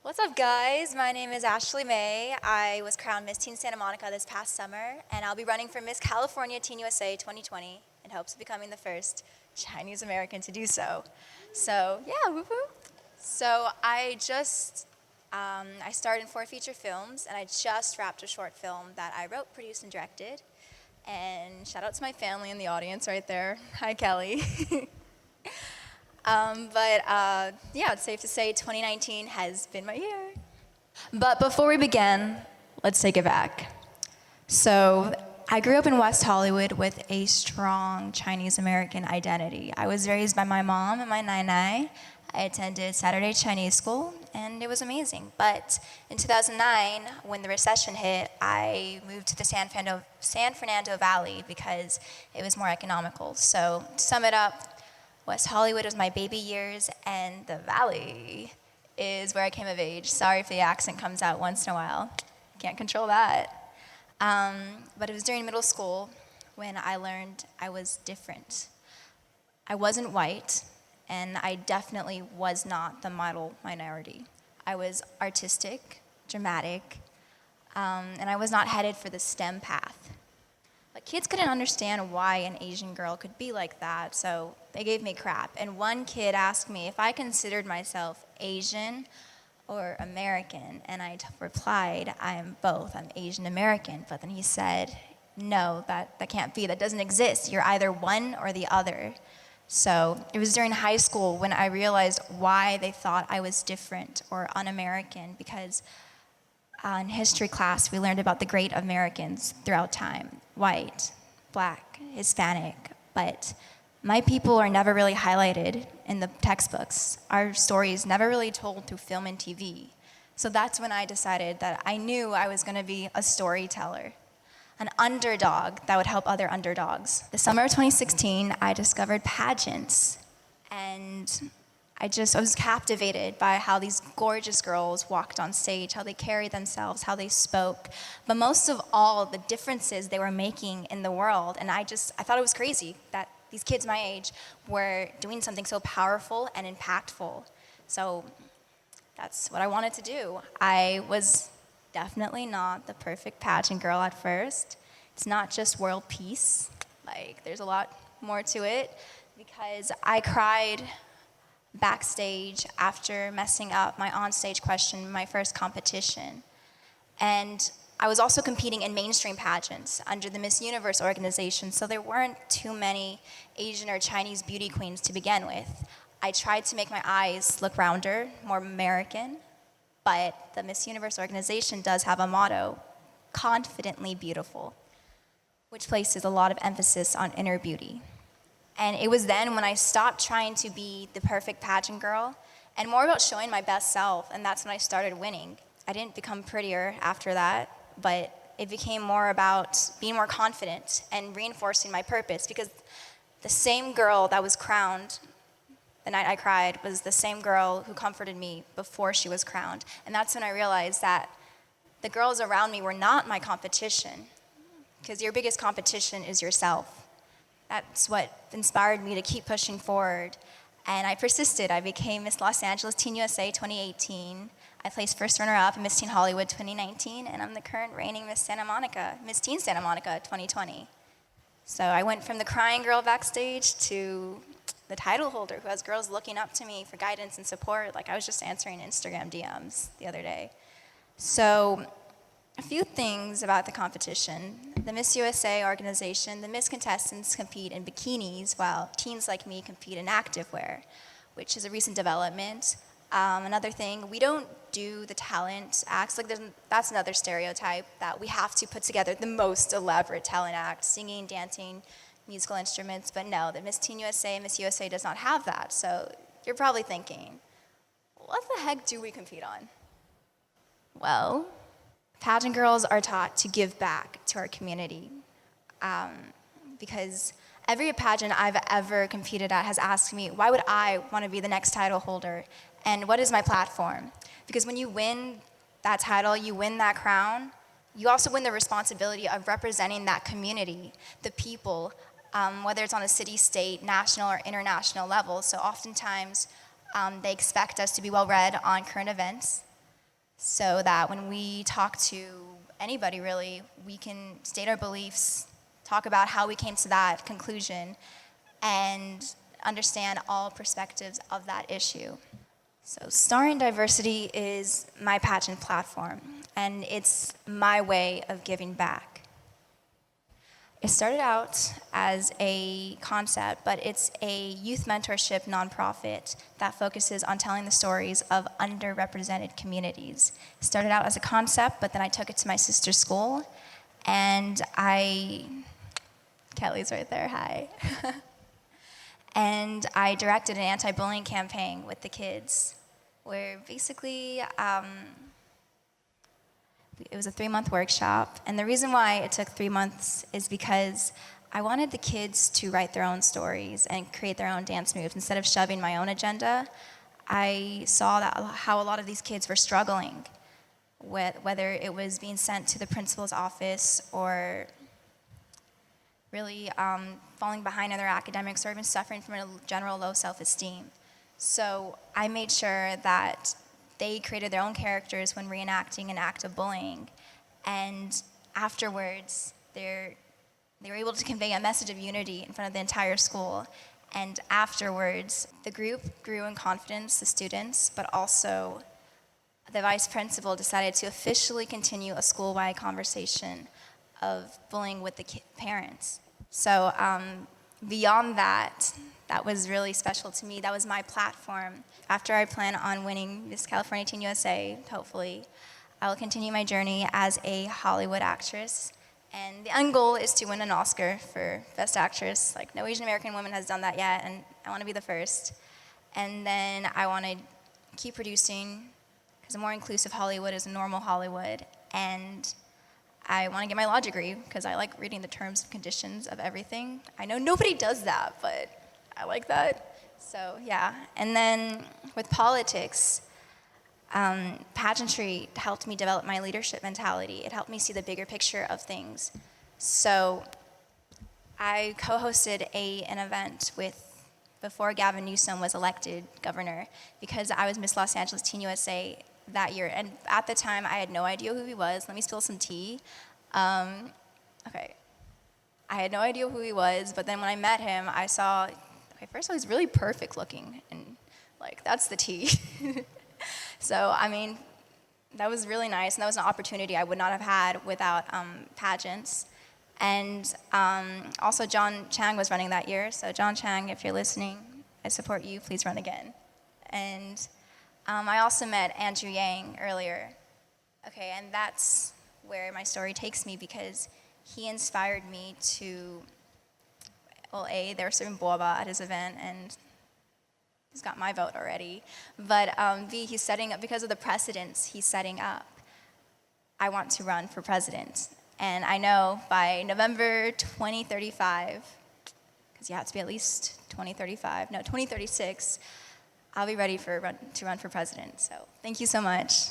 What's up, guys? My name is Ashley May. I was crowned Miss Teen Santa Monica this past summer, and I'll be running for Miss California Teen USA 2020 in hopes of becoming the first Chinese American to do so. So, yeah, woohoo! So, I starred in 4 feature films, and I just wrapped a short film that I wrote, produced, and directed. And shout out to my family in the audience right there. Hi, Kelly. Yeah, it's safe to say 2019 has been my year. But before we begin, let's take it back. So, I grew up in West Hollywood with a strong Chinese American identity. I was raised by my mom and my nai. I attended Saturday Chinese school, and it was amazing. But in 2009, when the recession hit, I moved to the San Fernando Valley because it was more economical. So, to sum it up, West Hollywood was my baby years, and the Valley is where I came of age. Sorry if the accent comes out once in a while. Can't control that. But it was during middle school when I learned I was different. I wasn't white, and I definitely was not the model minority. I was artistic, dramatic, and I was not headed for the STEM path. But kids couldn't understand why an Asian girl could be like that, so they gave me crap. And one kid asked me if I considered myself Asian or American, and I replied, I'm both, I'm Asian American. But then he said, no, that can't be, that doesn't exist. You're either one or the other. So it was during high school when I realized why they thought I was different or un-American, because in history class, we learned about the great Americans throughout time, white, black, Hispanic, but my people are never really highlighted in the textbooks. Our stories never really told through film and TV. So that's when I decided that I knew I was gonna be a storyteller, an underdog that would help other underdogs. The summer of 2016, I discovered pageants, and I was captivated by how these gorgeous girls walked on stage, how they carried themselves, how they spoke, but most of all, the differences they were making in the world. And I thought it was crazy that these kids my age were doing something so powerful and impactful. So that's what I wanted to do. I was definitely not the perfect pageant girl at first. It's not just world peace. There's a lot more to it, because I cried backstage after messing up my onstage question, my first competition. And I was also competing in mainstream pageants under the Miss Universe organization, so there weren't too many Asian or Chinese beauty queens to begin with. I tried to make my eyes look rounder, more American, but the Miss Universe organization does have a motto, confidently beautiful, which places a lot of emphasis on inner beauty. And it was then when I stopped trying to be the perfect pageant girl and more about showing my best self, and that's when I started winning. I didn't become prettier after that, but it became more about being more confident and reinforcing my purpose, because the same girl that was crowned the night I cried was the same girl who comforted me before she was crowned. And that's when I realized that the girls around me were not my competition, because your biggest competition is yourself. That's what inspired me to keep pushing forward. And I persisted. I became Miss Los Angeles Teen USA 2018. I placed first runner-up in Miss Teen Hollywood 2019, and I'm the current reigning Miss Teen Santa Monica 2020. So I went from the crying girl backstage to the title holder who has girls looking up to me for guidance and support. I was just answering Instagram DMs the other day. So a few things about the competition. The Miss USA organization, the Miss contestants compete in bikinis, while teens like me compete in activewear, which is a recent development. Another thing, we don't do the talent acts. That's another stereotype, that we have to put together the most elaborate talent act, singing, dancing, musical instruments. But no, the Miss Teen USA and Miss USA does not have that. So you're probably thinking, what the heck do we compete on? Well, pageant girls are taught to give back to our community, because every pageant I've ever competed at has asked me, why would I want to be the next title holder, and what is my platform? Because when you win that title, you win that crown, you also win the responsibility of representing that community, the people, whether it's on a city, state, national, or international level. So oftentimes, they expect us to be well-read on current events, so that when we talk to anybody really, we can state our beliefs, talk about how we came to that conclusion, and understand all perspectives of that issue. So Starring Diversity is my pageant platform, and it's my way of giving back. It started out as a concept, but it's a youth mentorship nonprofit that focuses on telling the stories of underrepresented communities. It started out as a concept, but then I took it to my sister's school, and Kelly's right there, hi. And I directed an anti-bullying campaign with the kids, where basically it was a 3-month workshop. And the reason why it took 3 months is because I wanted the kids to write their own stories and create their own dance moves. Instead of shoving my own agenda, I saw how a lot of these kids were struggling with whether it was being sent to the principal's office or really falling behind in their academics or even suffering from a general low self-esteem. So I made sure that they created their own characters when reenacting an act of bullying. And afterwards, they were able to convey a message of unity in front of the entire school. And afterwards, the group grew in confidence, the students, but also the vice principal decided to officially continue a school-wide conversation of bullying with the parents. So beyond that, that was really special to me. That was my platform. After I plan on winning Miss California Teen USA, hopefully, I will continue my journey as a Hollywood actress. And the end goal is to win an Oscar for Best Actress. Like, no Asian American woman has done that yet, and I want to be the first. And then I want to keep producing, because a more inclusive Hollywood is a normal Hollywood. And I want to get my law degree, because I like reading the terms and conditions of everything. I know nobody does that, but I like that. So, yeah. And then with politics, pageantry helped me develop my leadership mentality. It helped me see the bigger picture of things. So I co-hosted an event before Gavin Newsom was elected governor, because I was Miss Los Angeles Teen USA that year. And at the time, I had no idea who he was. Let me spill some tea. Okay. I had no idea who he was, but then when I met him, I saw, okay, first of all, he's really perfect looking, and like, that's the tea. So, I mean, that was really nice, and that was an opportunity I would not have had without pageants. And also John Chang was running that year, so John Chang, if you're listening, I support you, please run again. And I also met Andrew Yang earlier. Okay, and that's where my story takes me, because he inspired me to, well, A, they were serving boba at his event, and he's got my vote already. But B, he's setting up, because of the precedents he's setting up, I want to run for president. And I know by November 2035, because you have to be at least 2036, I'll be ready to run for president. So thank you so much.